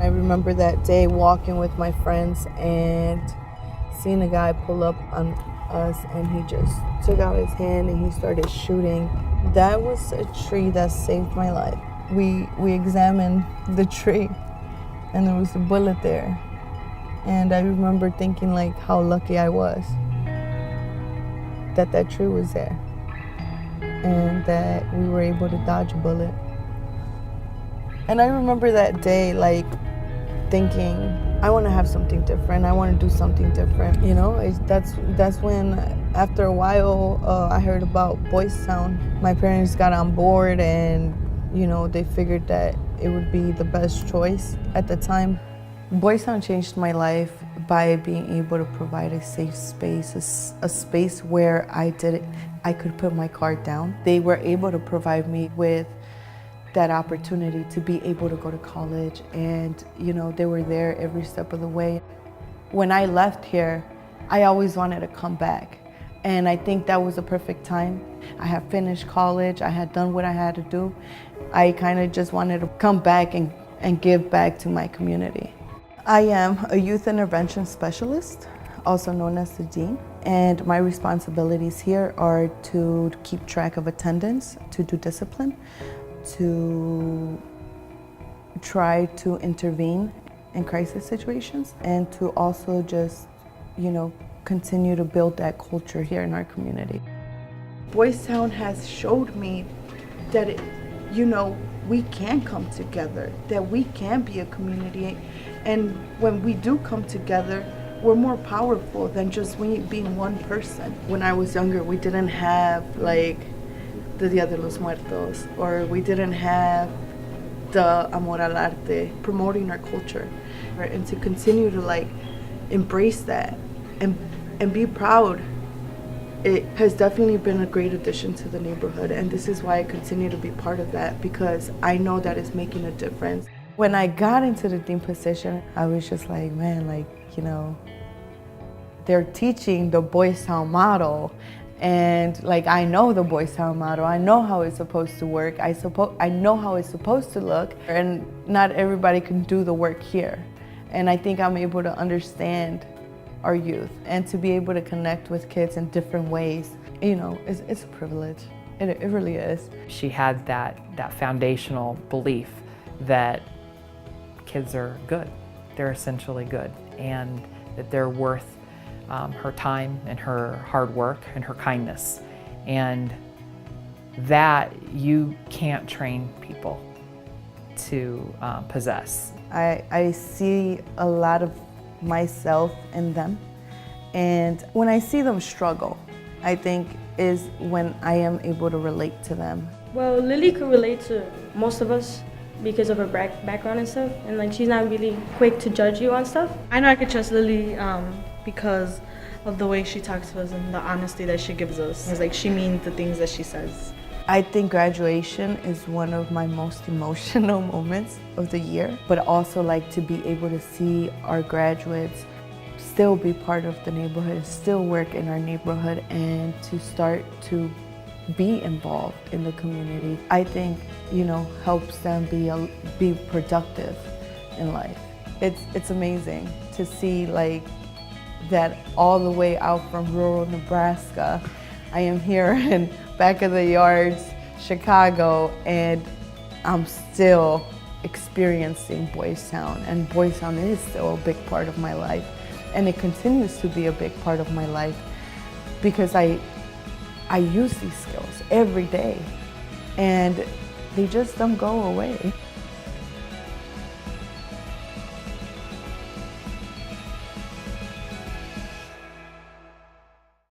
I remember that day walking with my friends and seeing a guy pull up on us, and he just took out his hand and he started shooting. That was a tree that saved my life. We examined the tree and there was a bullet there. And I remember thinking like how lucky I was that that tree was there and that we were able to dodge a bullet. And I remember that day like thinking, I want to have something different. I want to do something different. You know, that's when, after a while, I heard about Boys Town. My parents got on board, and you know, they figured that it would be the best choice at the time. Boys Town changed my life by being able to provide a safe space, a space where I could put my guard down. They were able to provide me with that opportunity to be able to go to college, and you know, they were there every step of the way. When I left here, I always wanted to come back, and I think that was a perfect time. I had finished college, I had done what I had to do. I kind of just wanted to come back and give back to my community. I am a youth intervention specialist, also known as the dean, and my responsibilities here are to keep track of attendance, to do discipline, to try to intervene in crisis situations, and to also just, you know, continue to build that culture here in our community. Boys Town has showed me that you know, we can come together, that we can be a community, and when we do come together, we're more powerful than just being one person. When I was younger, we didn't have like the Dia de los Muertos, or we didn't have the Amor, Arte, promoting our culture, right? And to continue to like embrace that and be proud. It has definitely been a great addition to the neighborhood, and this is why I continue to be part of that, because I know that it's making a difference. When I got into the dean position, I was just like, man, like, you know, they're teaching the Boys Town model, and like, I know the Boys Town model, I know how it's supposed to work, I know how it's supposed to look, and not everybody can do the work here. And I think I'm able to understand our youth and to be able to connect with kids in different ways. You know, it's a privilege. It really is. She had that foundational belief that kids are good. They're essentially good, and that they're worth her time and her hard work and her kindness. And that you can't train people to possess. I see a lot of myself in them, and when I see them struggle, I think is when I am able to relate to them. Well, Lily could relate to most of us because of her background and stuff, and like, she's not really quick to judge you on stuff. I know I could trust Lily because of the way she talks to us and the honesty that she gives us. It's like she means the things that she says. I think graduation is one of my most emotional moments of the year, but also like to be able to see our graduates still be part of the neighborhood, still work in our neighborhood, and to start to be involved in the community. I think, you know, helps them be productive in life. It's amazing to see like that all the way out from rural Nebraska. I am here in back of the yards, Chicago, and I'm still experiencing Boys Town, and Boys Town is still a big part of my life, and it continues to be a big part of my life because I use these skills every day, and they just don't go away.